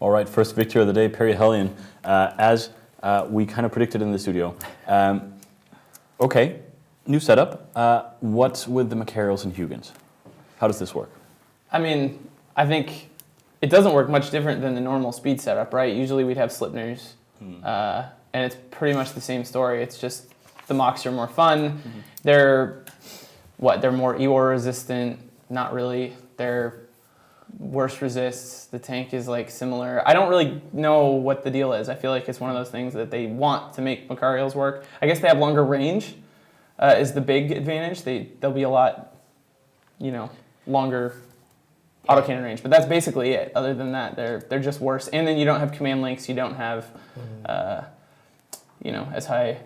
All right, first victory of the day, perihelion, as we kind of predicted in the studio. Okay, new setup. What's with the Macarials and Huygens? How does this work? I mean, I think it doesn't work much different than the normal speed setup, right? Usually we'd have Slipners, and it's pretty much the same story. It's just the mocks are more fun. They're more Eeyore resistant. Not really. They're worse resists. The tank is like similar. I don't really know what the deal is. I feel like it's one of those things that they want to make Macarials work. I guess they have longer range is the big advantage. They'll be a lot, longer autocannon range. But that's basically it. Other than that, they're just worse. And then you don't have command links. You don't have, as high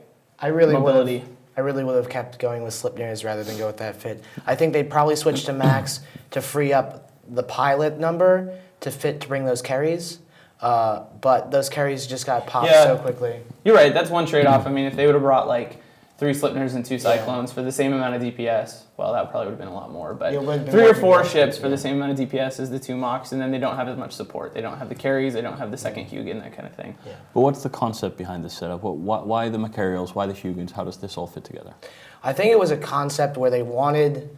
mobility. I really would have kept going with Slipners rather than go with that fit. I think they'd probably switch to Max to free up the pilot number to bring those carries. But those carries just got popped so quickly. You're right. That's one trade-off. I mean, if they would have brought like 3 Slipners and 2 Cyclones for the same amount of DPS, well, that probably would have been a lot more. But 3 or 4 ships for the same amount of DPS as the 2 mocks, and then they don't have as much support. They don't have the carries. They don't have the second Huygen, that kind of thing. Yeah. But what's the concept behind this setup? Why the Macarials? Why the Huygens? How does this all fit together? I think it was a concept where they wanted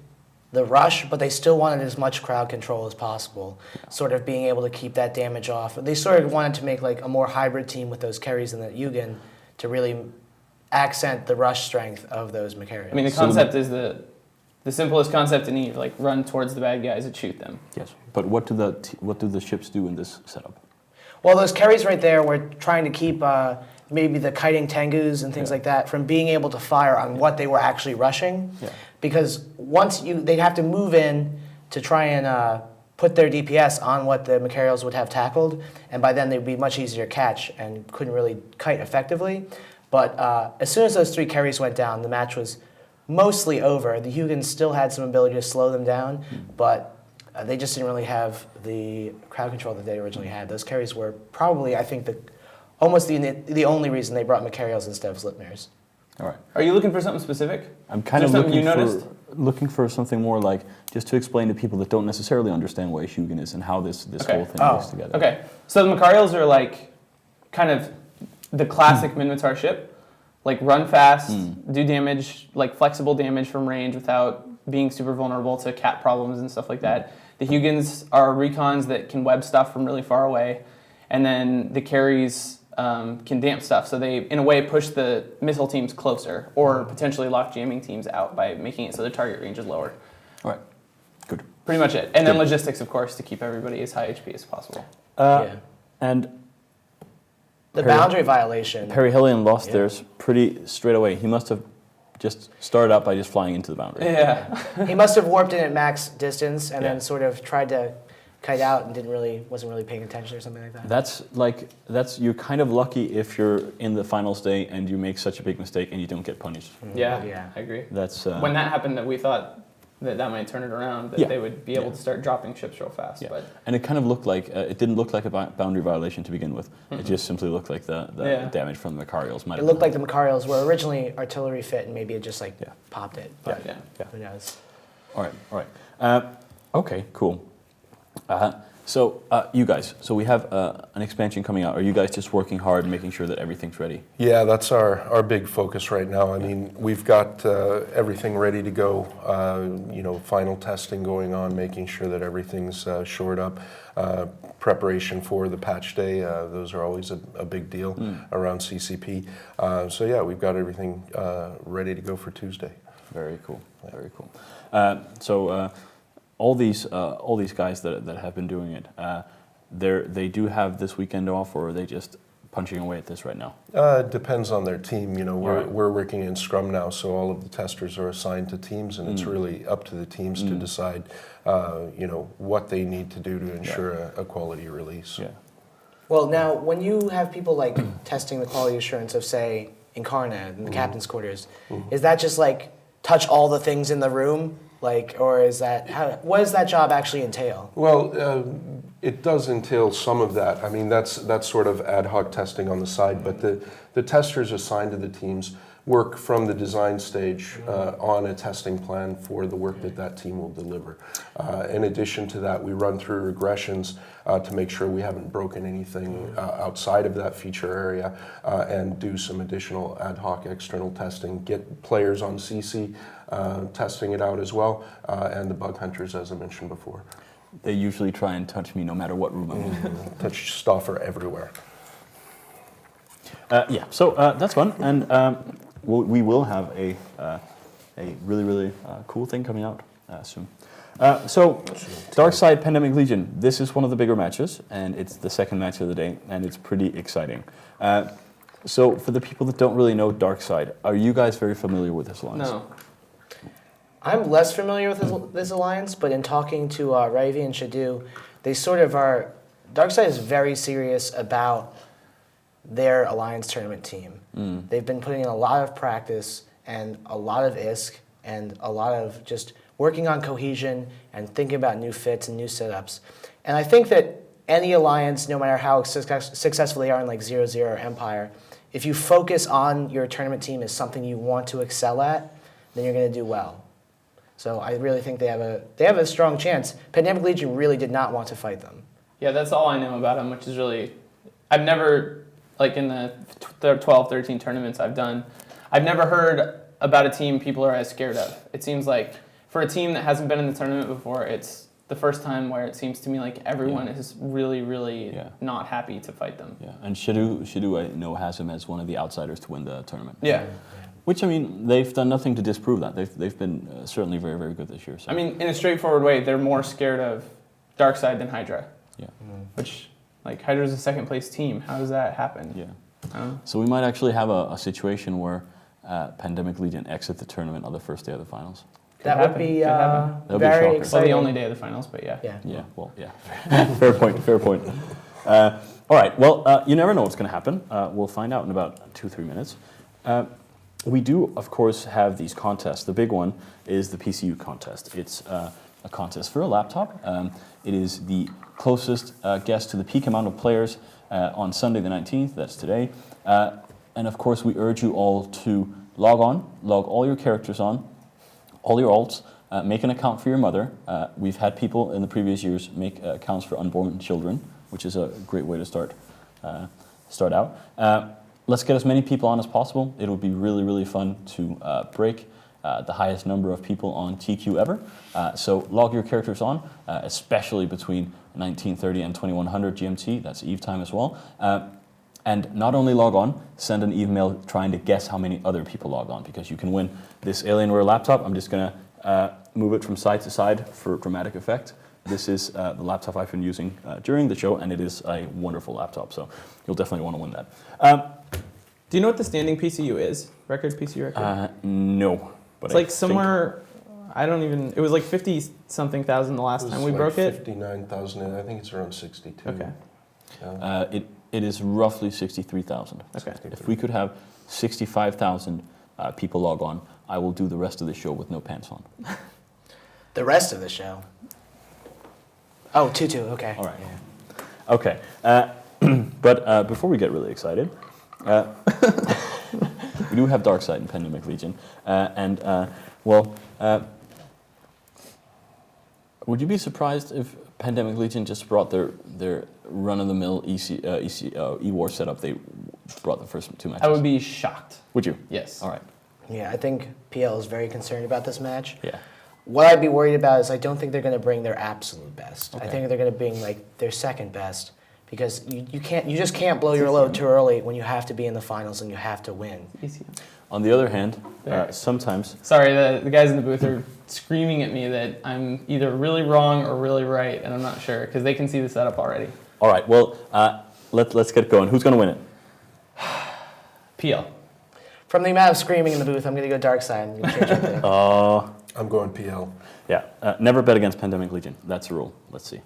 the rush, but they still wanted as much crowd control as possible, sort of being able to keep that damage off. They sort of wanted to make like a more hybrid team with those carries and the Huygen to really accent the rush strength of those Macarials. I mean, the concept is the simplest concept in Eve, like run towards the bad guys and shoot them. Yes, but what do the ships do in this setup? Well, those carries right there, we're trying to keep maybe the kiting Tengus and things like that from being able to fire on what they were actually rushing. Yeah. Because they'd have to move in to try and put their DPS on what the Macarials would have tackled, and by then they'd be much easier to catch and couldn't really kite effectively. But as soon as those 3 carries went down, the match was mostly over. The Huygens still had some ability to slow them down, but they just didn't really have the crowd control that they originally had. Those carries were probably, I think, almost the only reason they brought Macarials instead of Slipners. All right. Are you looking for something specific? I'm kind of looking for something more like just to explain to people that don't necessarily understand what a Huygen is and how this whole thing works together. Okay. So the Macarials are like kind of the classic Minmatar ship, like run fast, do damage, like flexible damage from range without being super vulnerable to cat problems and stuff like that. The Huygens are recons that can web stuff from really far away, and then the carries can damp stuff, so they, in a way, push the missile teams closer, or potentially lock jamming teams out by making it so the target range is lower. All right, good. Pretty much it. And then logistics, of course, to keep everybody as high HP as possible. And the boundary violation. Perihelion lost theirs pretty straight away. He must have just started out by just flying into the boundary. Yeah. He must have warped in at max distance and then sort of tried to kite out and wasn't really paying attention or something like that. You're kind of lucky if you're in the finals day and you make such a big mistake and you don't get punished. Yeah, I agree. That's when that happened, that we thought that might turn it around, that they would be able to start dropping ships real fast. But and it kind of looked like it didn't look like a boundary violation to begin with. It just simply looked like the damage from the Macarials. It looked like the Macarials were originally artillery fit, and maybe it just popped it. But who knows? All right. Okay, cool. So you guys, we have an expansion coming out. Are you guys just working hard, making sure that everything's ready? Yeah, that's our big focus right now. I mean, we've got everything ready to go. Final testing going on, making sure that everything's shored up. Preparation for the patch day. Those are always a big deal around CCP. We've got everything ready to go for Tuesday. Very cool. Very cool. All these guys that have been doing it, they do have this weekend off, or are they just punching away at this right now? It depends on their team. We're working in Scrum now, so all of the testers are assigned to teams, and it's really up to the teams to decide, what they need to do to ensure a quality release. Yeah. Well, now when you have people like testing the quality assurance of, say, Incarnate in the captain's quarters, is that just like touch all the things in the room? Or is that what does that job actually entail? Well, it does entail some of that. I mean, that's sort of ad hoc testing on the side, but the testers assigned to the teams work from the design stage on a testing plan for the work that team will deliver. In addition to that, we run through regressions to make sure we haven't broken anything outside of that feature area, and do some additional ad hoc external testing, get players on CC testing it out as well, and the bug hunters, as I mentioned before. They usually try and touch me no matter what room I'm in. Touch Stauffer everywhere. Yeah, so that's fun, and we will have a really, really cool thing coming out soon. So, Dark Side Pandemic Legion, this is one of the bigger matches, and it's the second match of the day, and it's pretty exciting. So, for the people that don't really know Dark Side, are you guys very familiar with this alliance? No. I'm less familiar with this alliance, but in talking to Ravi and Shadu, they sort of are. Darkside is very serious about their alliance tournament team. They've been putting in a lot of practice and a lot of ISK and a lot of just working on cohesion and thinking about new fits and new setups. And I think that any alliance, no matter how successful they are in like 0-0 or Empire, if you focus on your tournament team as something you want to excel at, then you're going to do well. So I really think they have a strong chance. Pandemic Legion really did not want to fight them. Yeah, that's all I know about them, which is really, I've never, like in the 12, 13 tournaments I've done, I've never heard about a team people are as scared of. It seems like for a team that hasn't been in the tournament before, it's the first time where it seems to me like everyone is really, really not happy to fight them. Yeah, and Shadu I know has him as one of the outsiders to win the tournament. Yeah. Which, I mean, they've done nothing to disprove that. They've been certainly very, very good this year. So. I mean, in a straightforward way, they're more scared of Darkside than Hydra. Yeah. Which, like, Hydra's a second place team. How does that happen? Yeah. So we might actually have a situation where Pandemic Legion exit the tournament on the first day of the finals. That would be very exciting. Well, the only day of the finals, but yeah. Yeah, well, yeah. Fair point. All right, well, you never know what's going to happen. We'll find out in about 2-3 minutes. We do, of course, have these contests. The big one is the PCU contest. It's a contest for a laptop. It is the closest guess to the peak amount of players on Sunday the 19th, that's today. And of course, we urge you all to log all your characters on, all your alts, make an account for your mother. We've had people in the previous years make accounts for unborn children, which is a great way to start out. Let's get as many people on as possible. It would be really, really fun to break the highest number of people on TQ ever. So log your characters on, especially between 1930 and 2100 GMT. That's Eve time as well. And not only log on, send an email trying to guess how many other people logged on, because you can win this Alienware laptop. I'm just going to move it from side to side for dramatic effect. This is the laptop I've been using during the show, and it is a wonderful laptop, so you'll definitely want to win that. Do you know what the standing PCU is? PCU record? No. But it's like somewhere, it was like 50-something thousand the last time we broke it. 59,000, I think it's around 62. Okay. It is roughly 63,000. Okay. If we could have 65,000 people log on, I will do the rest of the show with no pants on. The rest of the show? Oh, 2-2, okay. All right. Yeah. Okay. But before we get really excited, we do have Darkside and Pandemic Legion. Would you be surprised if Pandemic Legion just brought their run-of-the-mill E-War setup? They brought the first 2 matches. I would be shocked. Would you? Yes. All right. Yeah, I think PL is very concerned about this match. Yeah. What I'd be worried about is I don't think they're going to bring their absolute best. Okay. I think they're going to bring like their second best, because you just can't blow your load too early when you have to be in the finals and you have to win. On the other hand, sometimes... Sorry, the guys in the booth are screaming at me that I'm either really wrong or really right, and I'm not sure, because they can see the setup already. All right, well, let's get going. Who's going to win it? PL. From the amount of screaming in the booth, I'm going to go Dark Side. And you can change it there. I'm going PL. Yeah, never bet against Pandemic Legion. That's a rule. Let's see.